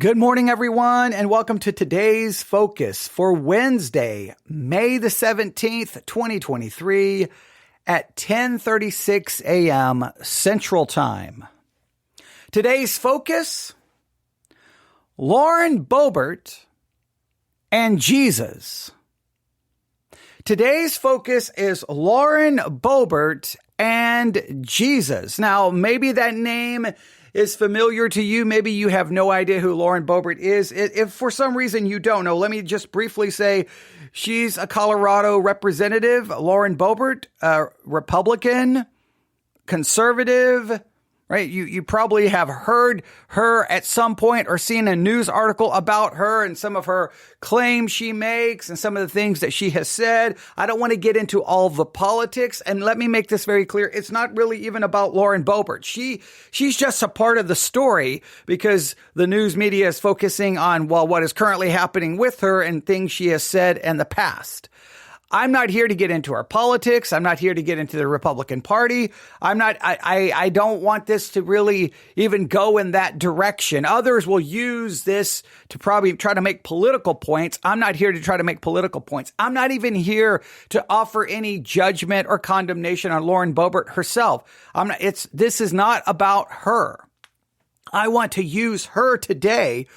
Good morning, everyone, and welcome to today's focus for Wednesday, May the 17th, 2023 at 10:36 a.m. Central Time. Today's focus, Lauren Boebert and Jesus. Today's focus is Lauren Boebert and Jesus. Now, maybe that name is familiar to you. Maybe you have no idea who Lauren Boebert is. If for some reason you don't know, let me just briefly say she's a Colorado representative. Lauren Boebert, Republican, conservative, right? You probably have heard her at some point or seen a news article about her and some of her claims she makes and some of the things that she has said. I don't want to get into all the politics. And let me make this very clear. It's not really even about Lauren Boebert. She's just a part of the story because the news media is focusing on, well, what is currently happening with her and things she has said in the past. I'm not here to get into our politics. I'm not here to get into the Republican Party. I don't want this to really even go in that direction. Others will use this to probably try to make political points. I'm not here to try to make political points. I'm not even here to offer any judgment or condemnation on Lauren Boebert herself. This is not about her. I want to use her today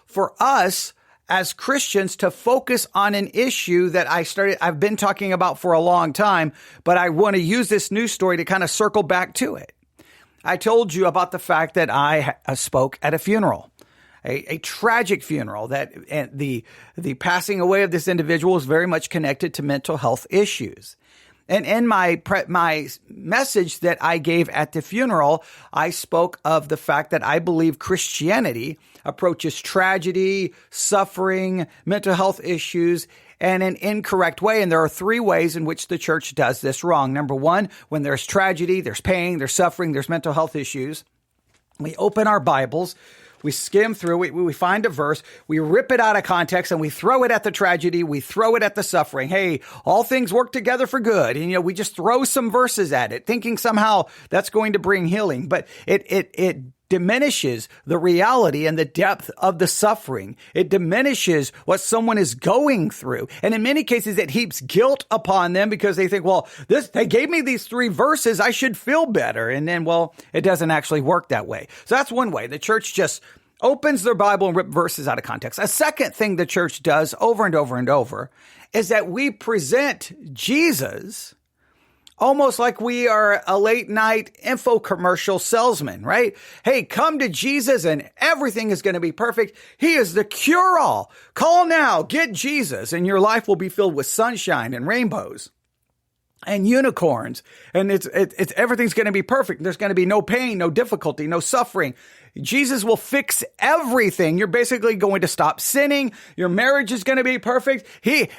for us as Christians to focus on an issue that I've been talking about for a long time, but I want to use this news story to kind of circle back to it. I told you about the fact that I spoke at a funeral, a tragic funeral, that the passing away of this individual is very much connected to mental health issues. And in my message that I gave at the funeral, I spoke of the fact that I believe Christianity approaches tragedy, suffering, mental health issues in an incorrect way. And there are three ways in which the church does this wrong. Number one, when there's tragedy, there's pain, there's suffering, there's mental health issues, we open our Bibles, we skim through, we find a verse, we rip it out of context, and we throw it at the tragedy, we throw it at the suffering. Hey, all things work together for good. And, we just throw some verses at it, thinking somehow that's going to bring healing. But it diminishes the reality and the depth of the suffering. It diminishes what someone is going through. And in many cases, it heaps guilt upon them because they think, well, they gave me these three verses, I should feel better. And then, well, it doesn't actually work that way. So that's one way. The church just opens their Bible and rip verses out of context. A second thing the church does over and over and over is that we present Jesus almost like we are a late night infomercial salesman, right? Hey, come to Jesus and everything is going to be perfect. He is the cure all. Call now, get Jesus, and your life will be filled with sunshine and rainbows and unicorns. And it's everything's going to be perfect. There's going to be no pain, no difficulty, no suffering. Jesus will fix everything. You're basically going to stop sinning. Your marriage is going to be perfect.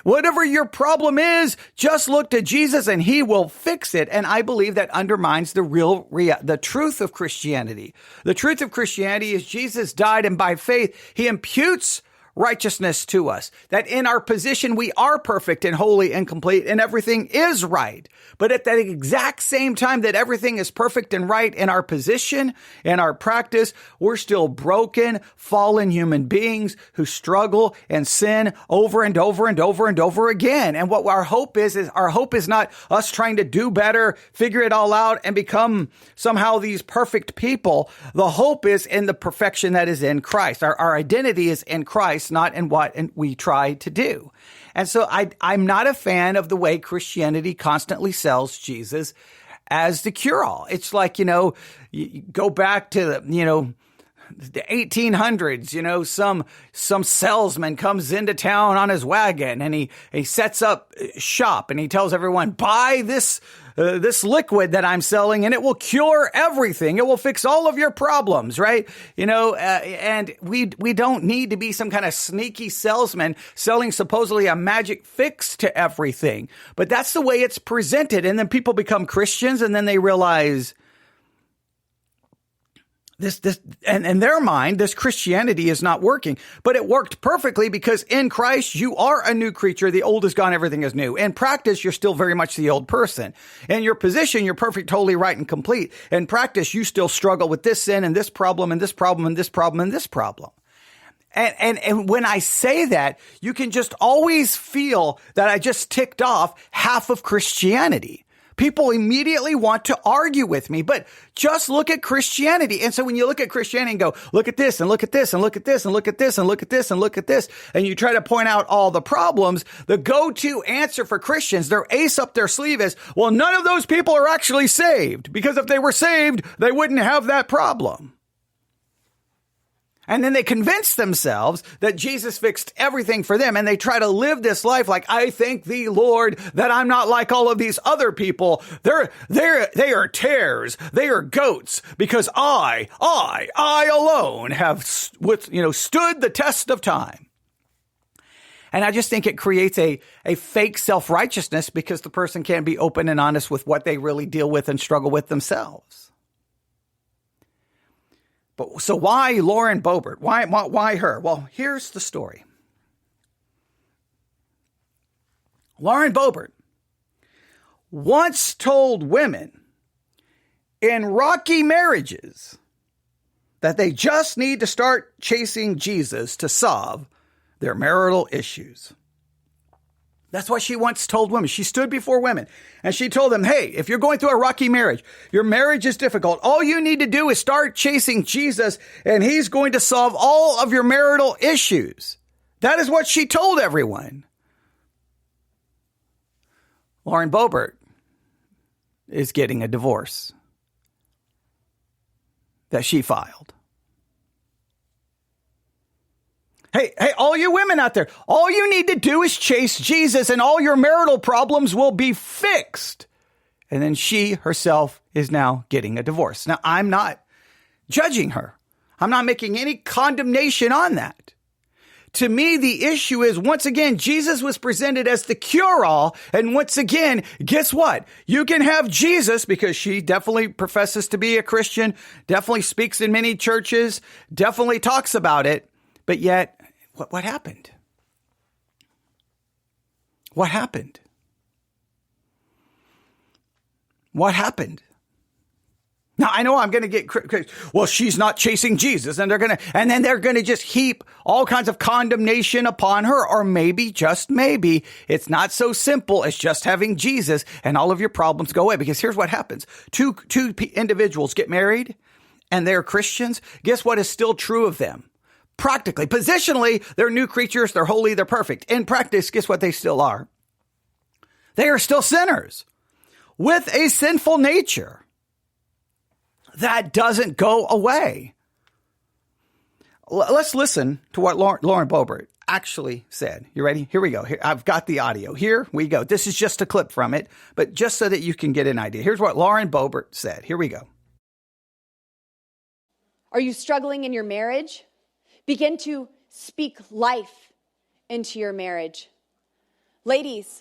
Whatever your problem is, just look to Jesus and he will fix it. And I believe that undermines the truth of Christianity. The truth of Christianity is Jesus died, and by faith, he imputes righteousness to us, that in our position, we are perfect and holy and complete and everything is right. But at that exact same time that everything is perfect and right in our position, in our practice, we're still broken, fallen human beings who struggle and sin over and over and over and over again. And what our hope is not us trying to do better, figure it all out and become somehow these perfect people. The hope is in the perfection that is in Christ. Our identity is in Christ, not in what we try to do. And so I'm not a fan of the way Christianity constantly sells Jesus as the cure-all. It's like, you go back to the 1800s, some salesman comes into town on his wagon and he sets up shop and he tells everyone, buy this liquid that I'm selling and it will cure everything. It will fix all of your problems, right? And we don't need to be some kind of sneaky salesman selling supposedly a magic fix to everything. But that's the way it's presented. And then people become Christians and then they realize and in their mind, this Christianity is not working, but it worked perfectly because in Christ, you are a new creature. The old is gone. Everything is new. In practice, you're still very much the old person. In your position, you're perfect, totally right and complete. In practice, you still struggle with this sin and this problem and this problem and this problem and this problem. And when I say that, you can just always feel that I just ticked off half of Christianity. People immediately want to argue with me, but just look at Christianity. And so when you look at Christianity and go, look at this and look at this and look at this and look at this and look at this and look at this, and you try to point out all the problems, the go-to answer for Christians, their ace up their sleeve is, well, none of those people are actually saved, because if they were saved, they wouldn't have that problem. And then they convince themselves that Jesus fixed everything for them. And they try to live this life like, I thank thee, Lord, that I'm not like all of these other people. They are tares. They are goats, because I alone have stood the test of time. And I just think it creates a fake self-righteousness, because the person can't be open and honest with what they really deal with and struggle with themselves. But so why Lauren Boebert? Why her? Well, here's the story. Lauren Boebert once told women in rocky marriages that they just need to start chasing Jesus to solve their marital issues. That's what she once told women. She stood before women and she told them, hey, if you're going through a rocky marriage, your marriage is difficult, all you need to do is start chasing Jesus, and he's going to solve all of your marital issues. That is what she told everyone. Lauren Boebert is getting a divorce that she filed. Hey, all you women out there, all you need to do is chase Jesus and all your marital problems will be fixed. And then she herself is now getting a divorce. Now, I'm not judging her. I'm not making any condemnation on that. To me, the issue is, once again, Jesus was presented as the cure-all. And once again, guess what? You can have Jesus, because she definitely professes to be a Christian, definitely speaks in many churches, definitely talks about it. But yet, what happened? What happened? What happened? Now, I know I'm going to get critical. Well, she's not chasing Jesus, and then they're going to just heap all kinds of condemnation upon her. Or maybe, just maybe, it's not so simple as just having Jesus and all of your problems go away. Because here's what happens. Two individuals get married and they're Christians. Guess what is still true of them? Practically, positionally, they're new creatures, they're holy, they're perfect. In practice, guess what they still are? They are still sinners with a sinful nature. That doesn't go away. Let's listen to what Lauren Boebert actually said. You ready? Here we go. Here, I've got the audio. Here we go. This is just a clip from it, but just so that you can get an idea. Here's what Lauren Boebert said. Here we go. Are you struggling in your marriage? Begin to speak life into your marriage. Ladies,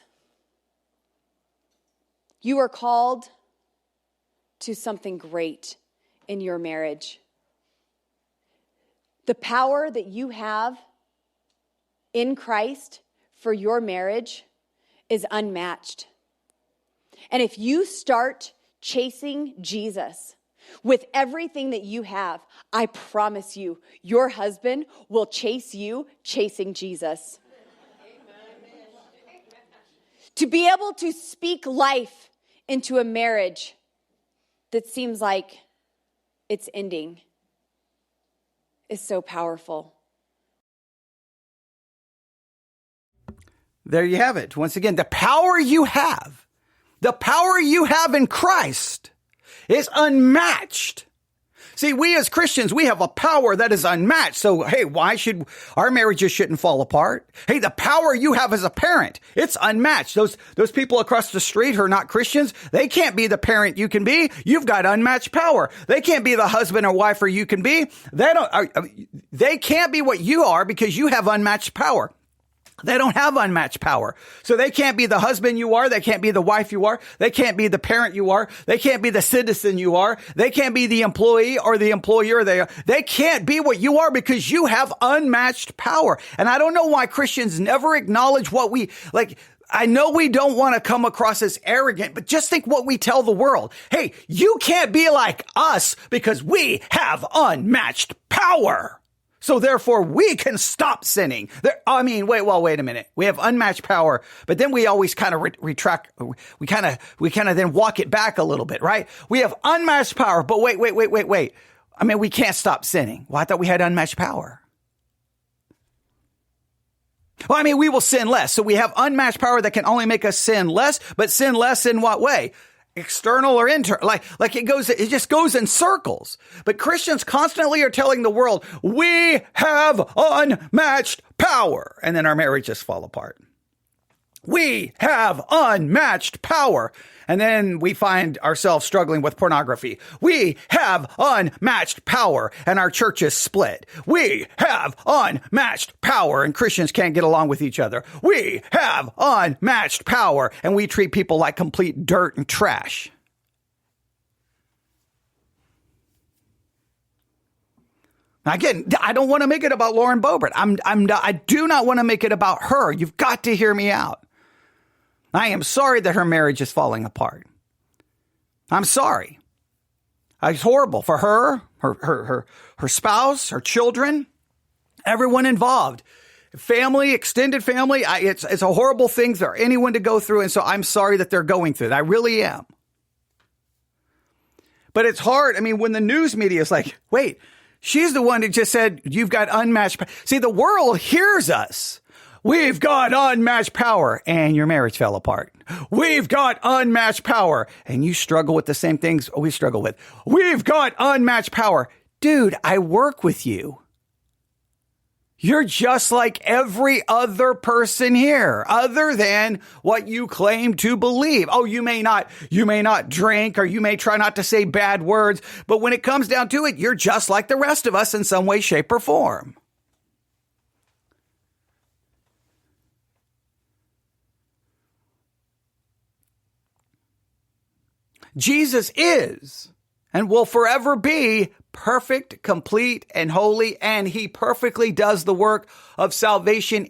you are called to something great in your marriage. The power that you have in Christ for your marriage is unmatched. And if you start chasing Jesus with everything that you have, I promise you, your husband will chase you chasing Jesus. Amen. To be able to speak life into a marriage that seems like it's ending is so powerful. There you have it. Once again, the power you have in Christ is unmatched. See, we as Christians, we have a power that is unmatched. So, hey, why should our marriages shouldn't fall apart? Hey, the power you have as a parent, it's unmatched. Those people across the street who are not Christians, they can't be the parent you can be. You've got unmatched power. They can't be the husband or wife or you can be. They can't be what you are because you have unmatched power. They don't have unmatched power. So they can't be the husband you are. They can't be the wife you are. They can't be the parent you are. They can't be the citizen you are. They can't be the employee or the employer. They can't be what you are because you have unmatched power. And I don't know why Christians never acknowledge what we like. I know we don't want to come across as arrogant, but just think what we tell the world. Hey, you can't be like us because we have unmatched power. So therefore we can stop sinning. Wait a minute. We have unmatched power, but then we always kind of retract. We kind of then walk it back a little bit, right? We have unmatched power, but wait. We can't stop sinning. Well, I thought we had unmatched power. Well, we will sin less. So we have unmatched power that can only make us sin less, but sin less in what way? External or internal, it just goes in circles. But Christians constantly are telling the world, we have unmatched power. And then our marriages fall apart. We have unmatched power. And then we find ourselves struggling with pornography. We have unmatched power and our churches split. We have unmatched power and Christians can't get along with each other. We have unmatched power and we treat people like complete dirt and trash. Again, I don't want to make it about Lauren Boebert. I do not want to make it about her. You've got to hear me out. I am sorry that her marriage is falling apart. I'm sorry. It's horrible for her, her spouse, her children, everyone involved. Family, extended family. It's a horrible thing for anyone to go through. And so I'm sorry that they're going through it. I really am. But it's hard. When the news media is like, wait, she's the one who just said, you've got unmatched. See, the world hears us. We've got unmatched power and your marriage fell apart. We've got unmatched power and you struggle with the same things we struggle with. We've got unmatched power. Dude, I work with you. You're just like every other person here, other than what you claim to believe. Oh, you may not drink or you may try not to say bad words, but when it comes down to it, you're just like the rest of us in some way, shape, or form. Jesus is and will forever be perfect, complete, and holy, and he perfectly does the work of salvation.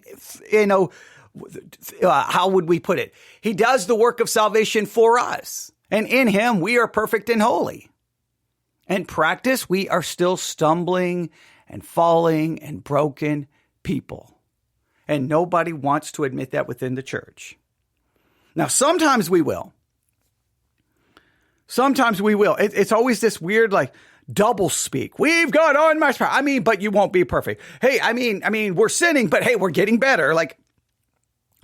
How would we put it? He does the work of salvation for us, and in him we are perfect and holy. In practice, we are still stumbling and falling and broken people, and nobody wants to admit that within the church. Now, sometimes we will. Sometimes we will. It's always this weird, double speak. We've got unmatched power. But you won't be perfect. Hey, we're sinning, but hey, we're getting better.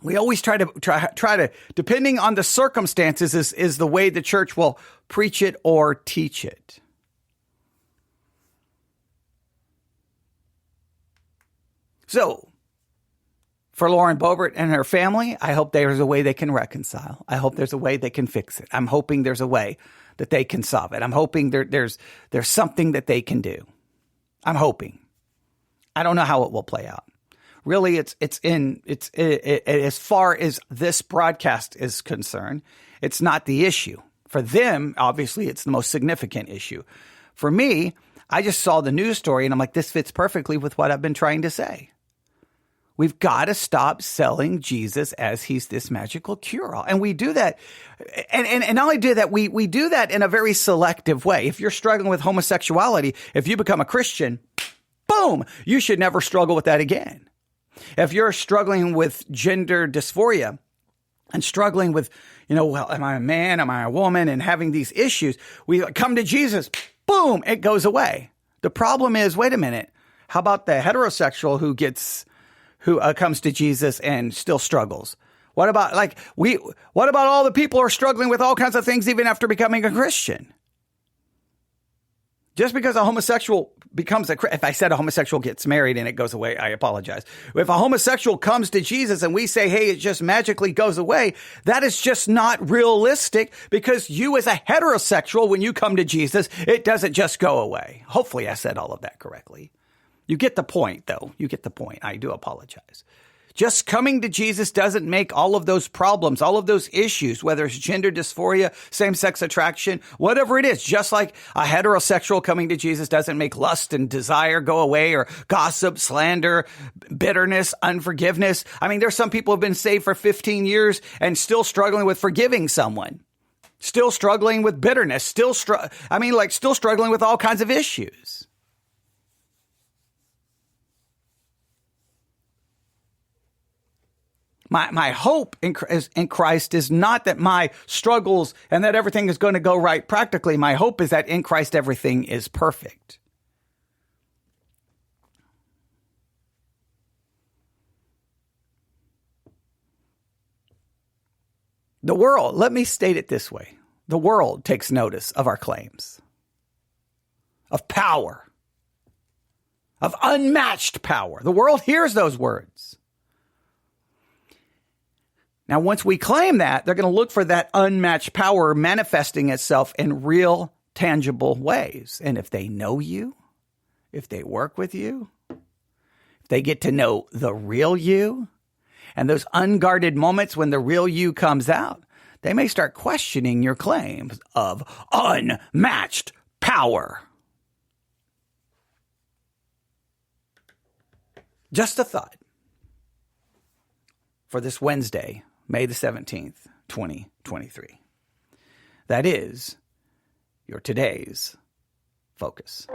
We always try to, depending on the circumstances is the way the church will preach it or teach it. So, for Lauren Boebert and her family, I hope there's a way they can reconcile. I hope there's a way they can fix it. I'm hoping there's a way that they can solve it. I'm hoping there's something that they can do. I'm hoping. I don't know how it will play out. Really, it's as far as this broadcast is concerned, it's not the issue. For them, obviously, it's the most significant issue. For me, I just saw the news story and I'm like, this fits perfectly with what I've been trying to say. We've got to stop selling Jesus as he's this magical cure-all. And we do that. And not only do that, we do that in a very selective way. If you're struggling with homosexuality, if you become a Christian, boom, you should never struggle with that again. If you're struggling with gender dysphoria and struggling with, am I a man? Am I a woman? And having these issues, we come to Jesus, boom, it goes away. The problem is, wait a minute, how about the heterosexual who comes to Jesus and still struggles? What about all the people who are struggling with all kinds of things even after becoming a Christian? Just because a homosexual if I said a homosexual gets married and it goes away, I apologize. If a homosexual comes to Jesus and we say, hey, it just magically goes away, that is just not realistic, because you as a heterosexual, when you come to Jesus, it doesn't just go away. Hopefully I said all of that correctly. You get the point, though. You get the point. I do apologize. Just coming to Jesus doesn't make all of those problems, all of those issues, whether it's gender dysphoria, same-sex attraction, whatever it is. Just like a heterosexual coming to Jesus doesn't make lust and desire go away, or gossip, slander, bitterness, unforgiveness. There's some people who have been saved for 15 years and still struggling with forgiving someone, still struggling with bitterness, still struggling with all kinds of issues. My hope in Christ is not that my struggles and that everything is going to go right practically. My hope is that in Christ everything is perfect. The world, let me state it this way. The world takes notice of our claims of power, of unmatched power. The world hears those words. Now, once we claim that, they're going to look for that unmatched power manifesting itself in real, tangible ways. And if they know you, if they work with you, if they get to know the real you, and those unguarded moments when the real you comes out, they may start questioning your claims of unmatched power. Just a thought for this Wednesday, May the 17th, 2023. That is your today's focus.